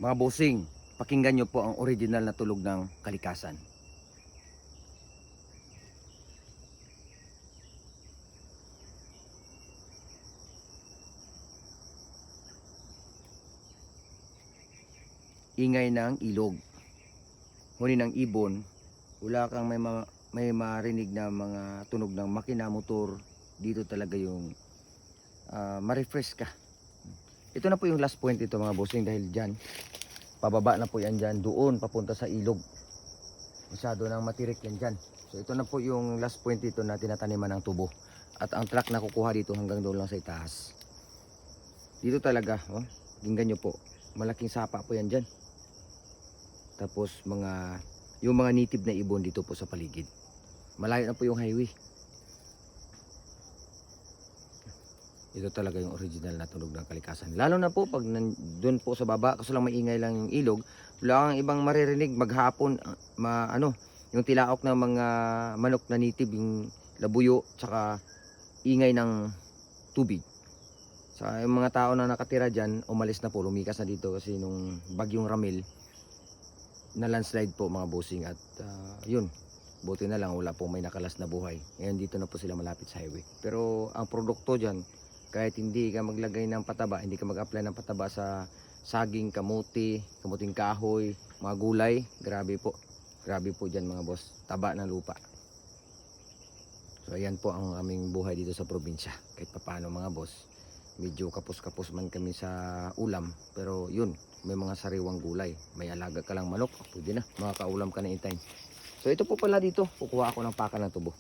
Mga bossing, pakinggan nyo po ang original na tulog ng kalikasan. Ingay ng ilog, huni ng ibon, wala kang may marinig na mga tunog ng makina, motor. Dito talaga yung ma-refresh ka. Ito na po yung last point ito mga bossing, dahil dyan pababa na po yan dyan, doon papunta sa ilog. Masyado nang matirik yan dyan. So ito na po yung last point dito na tinataniman ng tubo. At ang truck na kukuha dito hanggang doon lang sa itaas. Dito talaga, oh, tingnan nyo po, malaking sapa po yan dyan. Tapos yung mga native na ibon dito po sa paligid. Malayo na po yung highway. Ito talaga yung original na tunog ng kalikasan. Lalo na po pag doon po sa baba, kasi lang maingay lang yung ilog, wala kang ibang maririnig maghapon, yung tilaok ng mga manok na native, yung labuyo, tsaka ingay ng tubig. Sa yung mga tao na nakatira dyan, umalis na po, lumikas na dito kasi nung bagyong Ramil, na landslide po mga bossing. At yun, buti na lang wala pong may nakalas na buhay. Ngayon dito na po sila malapit sa highway. Pero ang produkto dyan, kahit hindi ka maglagay ng pataba, hindi ka mag-apply ng pataba sa saging, kamuti, kamuting kahoy, mga gulay, grabe po dyan mga boss, taba ng lupa. So ayan po ang aming buhay dito sa probinsya. Kahit papaano mga boss, medyo kapos-kapos man kami sa ulam, pero yun, may mga sariwang gulay, may alaga ka lang manok, pwede na, makakaulam ka na in time. So ito po pala dito, kukuha ako ng paka ng tubo.